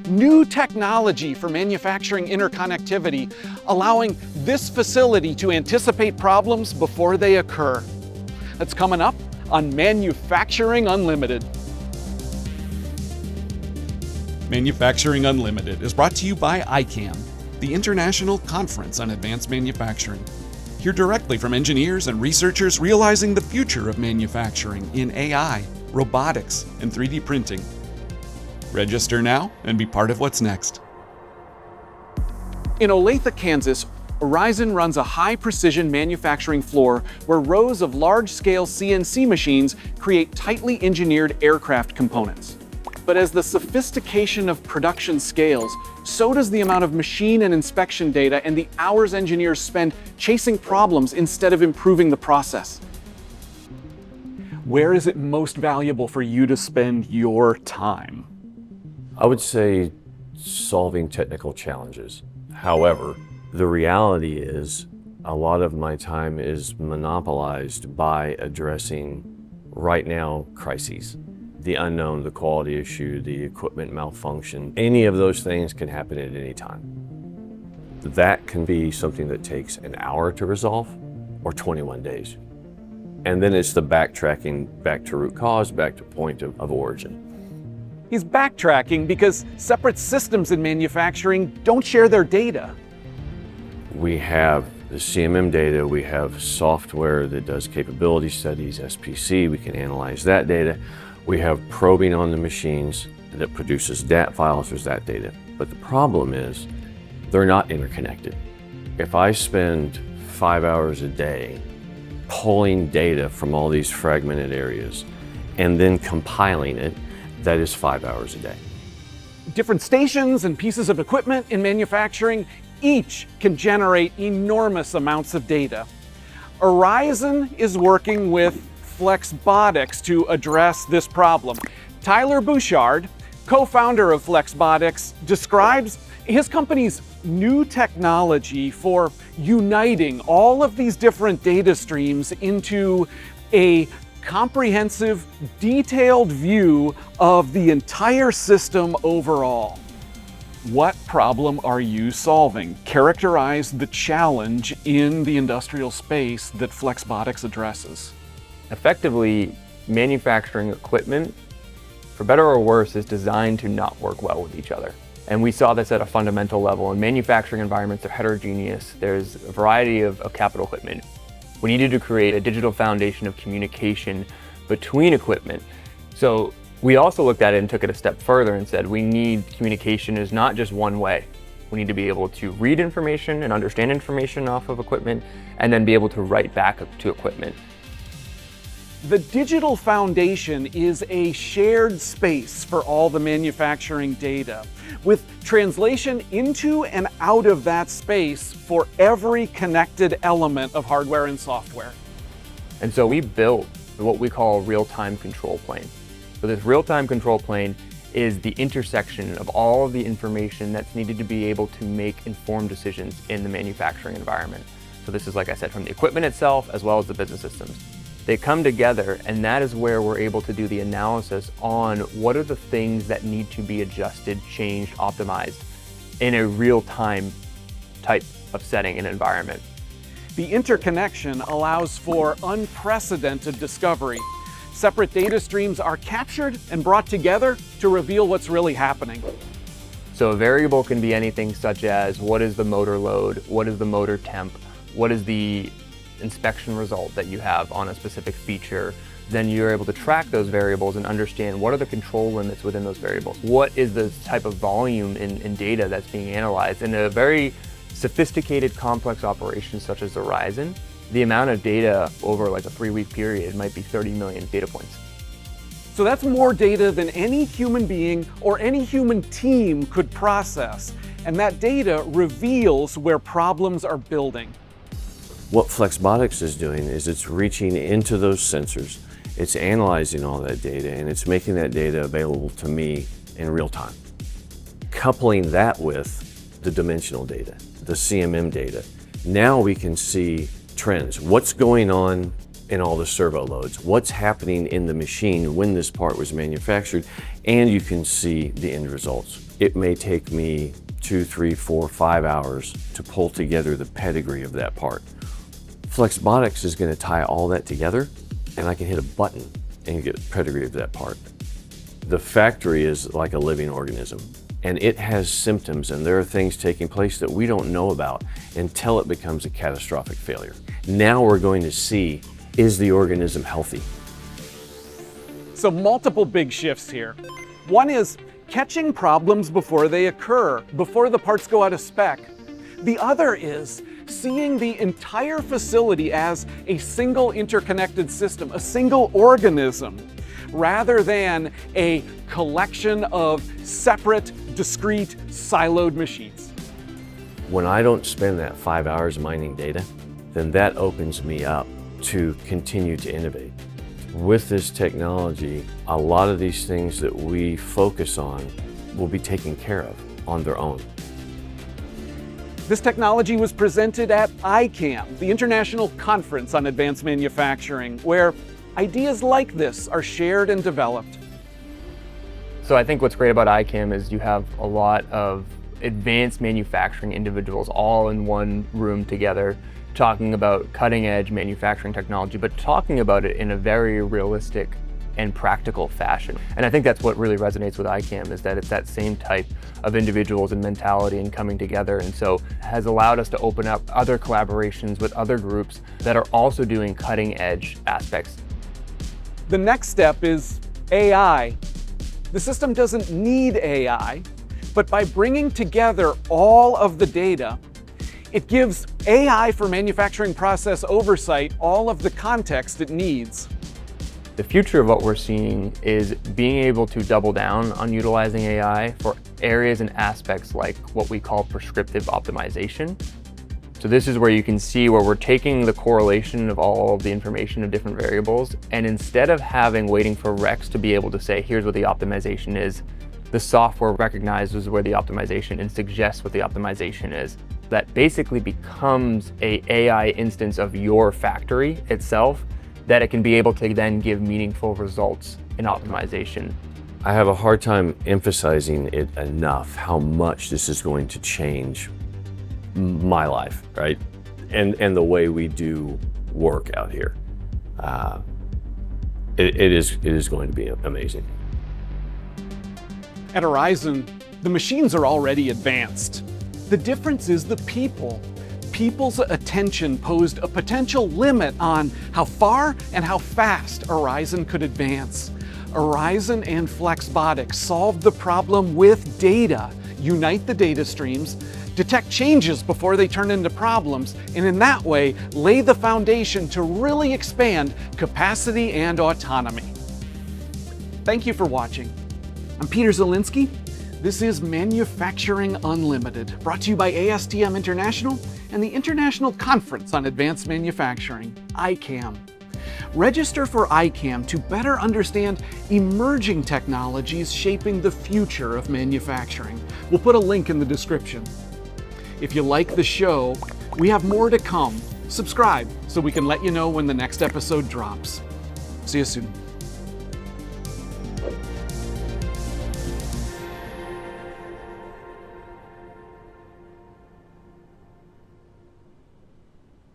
new technology for manufacturing interconnectivity, allowing this facility to anticipate problems before they occur. That's coming up on Manufacturing Unlimited. Manufacturing Unlimited is brought to you by ICAM, the International Conference on Advanced Manufacturing. Hear directly from engineers and researchers realizing the future of manufacturing in AI, robotics, and 3D printing. Register now and be part of what's next. In Olathe, Kansas, Orizon runs a high-precision manufacturing floor where rows of large-scale CNC machines create tightly engineered aircraft components. But as the sophistication of production scales, so does the amount of machine and inspection data and the hours engineers spend chasing problems instead of improving the process. Where is it most valuable for you to spend your time? I would say solving technical challenges. However, the reality is a lot of my time is monopolized by addressing right now crises. The unknown, the quality issue, the equipment malfunction, any of those things can happen at any time. That can be something that takes an hour to resolve or 21 days. And then it's the backtracking back to root cause, back to point of origin. He's backtracking because separate systems in manufacturing don't share their data. We have the CMM data, we have software that does capability studies, SPC, we can analyze that data. We have probing on the machines that produces DAT files, there's that data. But the problem is they're not interconnected. If I spend 5 hours a day pulling data from all these fragmented areas and then compiling it, that is 5 hours a day. Different stations and pieces of equipment in manufacturing, each can generate enormous amounts of data. Orizon is working with Flexxbotics to address this problem. Tyler Bouchard, co-founder of Flexxbotics, describes his company's new technology for uniting all of these different data streams into a comprehensive, detailed view of the entire system overall. What problem are you solving? Characterize the challenge in the industrial space that Flexxbotics addresses. Effectively, manufacturing equipment, for better or worse, is designed to not work well with each other. And we saw this at a fundamental level. In manufacturing environments, they're heterogeneous. There's a variety of capital equipment. We needed to create a digital foundation of communication between equipment. So we also looked at it and took it a step further and said we need communication is not just one way. We need to be able to read information and understand information off of equipment and then be able to write back to equipment. The digital foundation is a shared space for all the manufacturing data, with translation into and out of that space for every connected element of hardware and software. And so we built what we call a real-time control plane. So this real-time control plane is the intersection of all of the information that's needed to be able to make informed decisions in the manufacturing environment. So this is, like I said, from the equipment itself as well as the business systems. They come together, and that is where we're able to do the analysis on what are the things that need to be adjusted, changed, optimized in a real-time type of setting and environment. The interconnection allows for unprecedented discovery. Separate data streams are captured and brought together to reveal what's really happening. So a variable can be anything such as what is the motor load, what is the motor temp, what is the inspection result that you have on a specific feature. Then you're able to track those variables and understand what are the control limits within those variables. What is the type of volume in data that's being analyzed. In a very sophisticated, complex operation such as Orizon, the amount of data over like a 3-week period might be 30 million data points. So that's more data than any human being or any human team could process. And that data reveals where problems are building. What Flexxbotics is doing is it's reaching into those sensors, it's analyzing all that data, and it's making that data available to me in real time. Coupling that with the dimensional data, the CMM data, now we can see trends. What's going on in all the servo loads? What's happening in the machine when this part was manufactured? And you can see the end results. it may take me 2, 3, 4, 5 hours to pull together the pedigree of that part. Flexxbotics is going to tie all that together, and I can hit a button and get the pedigree of that part. The factory is like a living organism, and it has symptoms, and there are things taking place that we don't know about until it becomes a catastrophic failure. Now we're going to see, is the organism healthy? So multiple big shifts here. One is catching problems before they occur, before the parts go out of spec. The other is seeing the entire facility as a single interconnected system, a single organism, rather than a collection of separate, discrete, siloed machines. When I don't spend that 5 hours mining data, then that opens me up to continue to innovate. With this technology, a lot of these things that we focus on will be taken care of on their own. This technology was presented at ICAM, the International Conference on Advanced Manufacturing, where ideas like this are shared and developed. So I think what's great about ICAM is you have a lot of advanced manufacturing individuals all in one room together, talking about cutting edge manufacturing technology, but talking about it in a very realistic and practical fashion. And I think that's what really resonates with ICAM, is that it's that same type of individuals and mentality and coming together, and so has allowed us to open up other collaborations with other groups that are also doing cutting edge aspects. The next step is AI. The system doesn't need AI, but by bringing together all of the data, it gives AI for manufacturing process oversight all of the context it needs. The future of what we're seeing is being able to double down on utilizing AI for areas and aspects like what we call prescriptive optimization. So this is where you can see where we're taking the correlation of all of the information of different variables, and instead of waiting for Rex to be able to say, here's what the optimization is, the software recognizes where the optimization and suggests what the optimization is. That basically becomes an AI instance of your factory itself, that it can be able to then give meaningful results in optimization. I have a hard time emphasizing it enough how much this is going to change my life, right? And the way we do work out here. It is going to be amazing. At Orizon, the machines are already advanced. The difference is the people. People's attention posed a potential limit on how far and how fast Orizon could advance. Orizon and Flexxbotics solved the problem with data, unite the data streams, detect changes before they turn into problems, and in that way, lay the foundation to really expand capacity and autonomy. Thank you for watching. I'm Peter Zelinski. This is Manufacturing Unlimited, brought to you by ASTM International and the International Conference on Advanced Manufacturing, ICAM. Register for ICAM to better understand emerging technologies shaping the future of manufacturing. We'll put a link in the description. If you like the show, we have more to come. Subscribe so we can let you know when the next episode drops. See you soon.